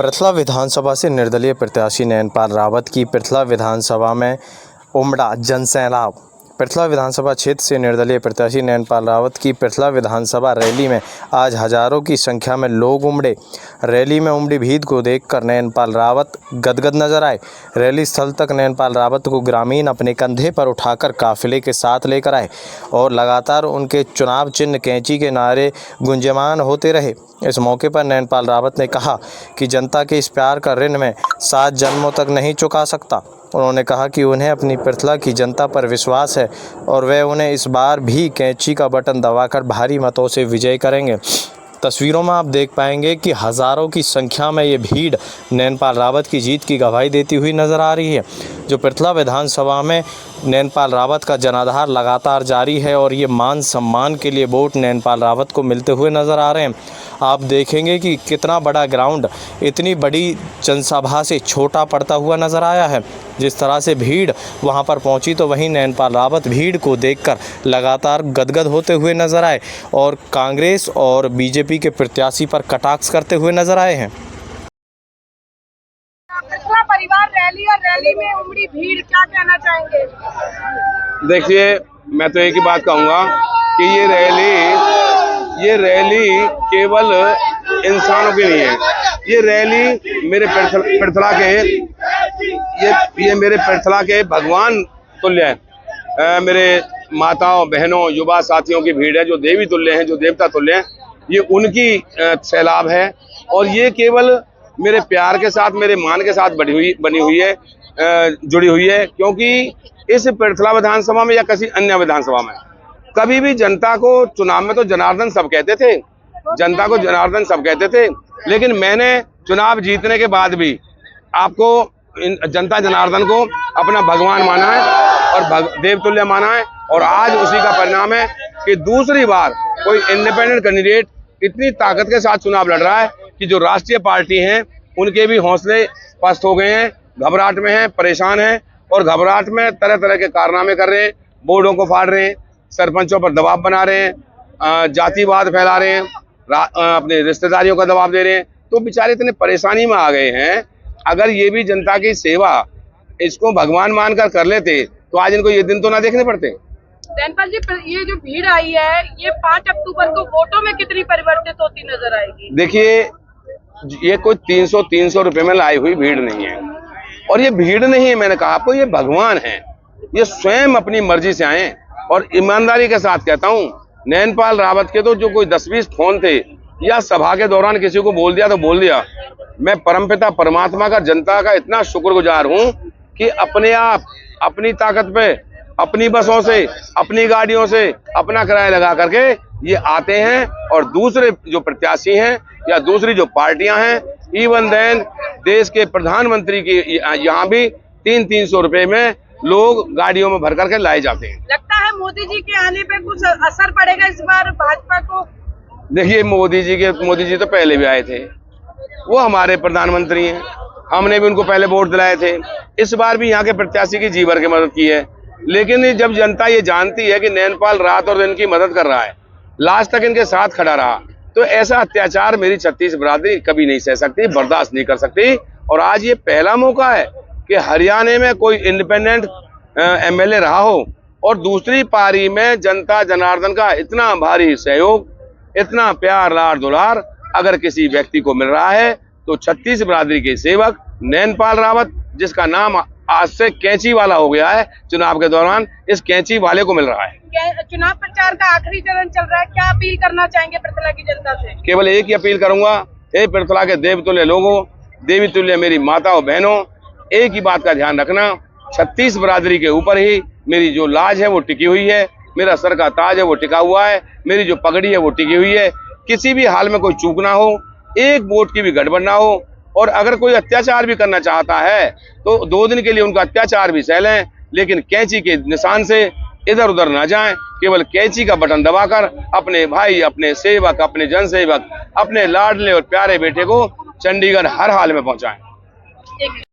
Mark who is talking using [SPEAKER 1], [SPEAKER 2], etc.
[SPEAKER 1] पृथला विधानसभा से निर्दलीय प्रत्याशी नयनपाल रावत की पृथला विधानसभा में उमड़ा जनसैलाब। पृथला विधानसभा क्षेत्र से निर्दलीय प्रत्याशी नयनपाल रावत की पृथला विधानसभा रैली में आज हजारों की संख्या में लोग उमड़े। रैली में उमड़ी भीड़ को देखकर नयनपाल रावत गदगद नजर आए। रैली स्थल तक नयनपाल रावत को ग्रामीण अपने कंधे पर उठाकर काफिले के साथ लेकर आए और लगातार उनके चुनाव चिन्ह कैंची के नारे गुंजयमान होते रहे। इस मौके पर नयनपाल रावत ने कहा कि जनता के इस प्यार का ऋण मैं 7 जन्मों तक नहीं चुका सकता। उन्होंने कहा कि उन्हें अपनी पृथला की जनता पर विश्वास है और वे उन्हें इस बार भी कैंची का बटन दबाकर भारी मतों से विजय करेंगे। तस्वीरों में आप देख पाएंगे कि हज़ारों की संख्या में ये भीड़ नयनपाल रावत की जीत की गवाही देती हुई नज़र आ रही है। जो पृथला विधानसभा में नयनपाल रावत का जनाधार लगातार जारी है और ये मान सम्मान के लिए वोट नयनपाल रावत को मिलते हुए नज़र आ रहे हैं। आप देखेंगे कि कितना बड़ा ग्राउंड इतनी बड़ी जनसभा से छोटा पड़ता हुआ नज़र आया है। जिस तरह से भीड़ वहां पर पहुंची तो वहीं नयनपाल रावत भीड़ को देखकर लगातार गदगद होते हुए नज़र आए और कांग्रेस और बीजेपी के प्रत्याशी पर कटाक्ष करते हुए नज़र आए हैं।
[SPEAKER 2] परिवार रैली और रैली में उमड़ी भीड़, क्या कहना चाहेंगे?
[SPEAKER 3] देखिए, मैं तो एक ही बात कहूँगा कि ये रैली केवल इंसानों की नहीं है। ये रैली मेरे पृथला के ये मेरे पृथला के भगवान तुल्य है। मेरे माताओं, बहनों, युवा साथियों की भीड़ है जो देवी तुल्य हैं, जो देवता तुल्य हैं। ये उनकी सैलाब है और ये केवल मेरे प्यार के साथ, मेरे मान के साथ बनी हुई है, जुड़ी हुई है। क्योंकि इस पृथला विधानसभा में या किसी अन्य विधानसभा में कभी भी जनता को चुनाव में तो जनार्दन सब कहते थे, जनता को जनार्दन सब कहते थे, लेकिन मैंने चुनाव जीतने के बाद भी आपको जनता जनार्दन को अपना भगवान माना है और देवतुल्य माना है। और आज उसी का परिणाम है कि दूसरी बार कोई इंडिपेंडेंट कैंडिडेट इतनी ताकत के साथ चुनाव लड़ रहा है कि जो राष्ट्रीय पार्टी हैं उनके भी हौसले पस्त हो गए हैं, घबराहट में हैं, परेशान हैं और घबराहट में तरह तरह के कारनामे कर रहे हैं। बोर्डों को फाड़ रहे हैं, सरपंचों पर दबाव बना रहे हैं, जातिवाद फैला रहे हैं, अपने रिश्तेदारियों का दबाव दे रहे हैं। तो बेचारे इतने परेशानी में आ गए हैं। अगर ये भी जनता की सेवा इसको भगवान मानकर कर लेते तो आज इनको ये दिन तो ना देखने पड़ते।
[SPEAKER 2] नयनपाल जी, ये जो भीड़ आई है ये 5 अक्टूबर को वोटों में कितनी परिवर्तित होती नजर आएगी? देखिए,
[SPEAKER 3] ये कोई 300 रुपए में लाई हुई भीड़ नहीं है और ये भीड़ नहीं है, मैंने कहा आपको, ये भगवान है। ये स्वयं अपनी मर्जी से आए और ईमानदारी के साथ कहता हूँ, नयनपाल रावत के तो जो कोई 10-20 फोन थे या सभा के दौरान किसी को बोल दिया तो बोल दिया। मैं परमपिता परमात्मा का, जनता का इतना शुक्रगुजार हूँ कि अपने आप, अपनी ताकत पे, अपनी बसों से, अपनी गाड़ियों से, अपना किराया लगा करके ये आते हैं और दूसरे जो प्रत्याशी हैं या दूसरी जो पार्टियां हैं, इवन देन देश के प्रधानमंत्री की यहाँ भी 300 रुपए में लोग गाड़ियों में भर करके लाए जाते हैं।
[SPEAKER 2] लगता है मोदी जी के आने पे कुछ असर पड़ेगा इस बार भाजपा को?
[SPEAKER 3] देखिए, मोदी जी तो पहले भी आए थे, वो हमारे प्रधानमंत्री हैं, हमने भी उनको पहले वोट दिलाए थे। इस बार भी यहाँ के प्रत्याशी की जी भर के मदद की है। लेकिन जब जनता ये जानती है कि नयनपाल रात और दिन की मदद कर रहा है, लास्ट तक इनके साथ खड़ा रहा, तो ऐसा अत्याचार मेरी 36 बिरादरी कभी नहीं सह सकती, बर्दाश्त नहीं कर सकती। और आज ये पहला मौका है कि हरियाणा में कोई इंडिपेंडेंट एमएलए रहा हो और दूसरी पारी में जनता जनार्दन का इतना भारी सहयोग, इतना प्यार, लाड दुलार अगर किसी व्यक्ति को मिल रहा है तो 36 बिरादरी के सेवक नयनपाल रावत, जिसका नाम आज से कैंची वाला हो गया है, चुनाव के दौरान इस कैंची वाले को मिल रहा है।
[SPEAKER 2] चुनाव प्रचार का आखिरी चरण चल रहा है, क्या अपील करना चाहेंगे पृथला की जनता से?
[SPEAKER 3] केवल एक ही अपील करूंगा, हे पृथला के देवतुल्य लोगों, देवी तुल्य मेरी माताओं, बहनों, एक ही बात का ध्यान रखना, 36 बिरादरी के ऊपर ही मेरी जो लाज है वो टिकी हुई है, मेरा सर का ताज है वो टिका हुआ है, मेरी जो पगड़ी है वो टिकी हुई है। किसी भी हाल में कोई चूक ना हो, एक वोट की भी गड़बड़ ना हो और अगर कोई अत्याचार भी करना चाहता है तो 2 दिन के लिए उनका अत्याचार भी सह लें, लेकिन कैंची के निशान से इधर उधर ना जाएं। केवल कैंची का बटन दबाकर अपने भाई, अपने सेवक, अपने जनसेवक, अपने लाडले और प्यारे बेटे को चंडीगढ़ हर हाल में पहुंचाएं।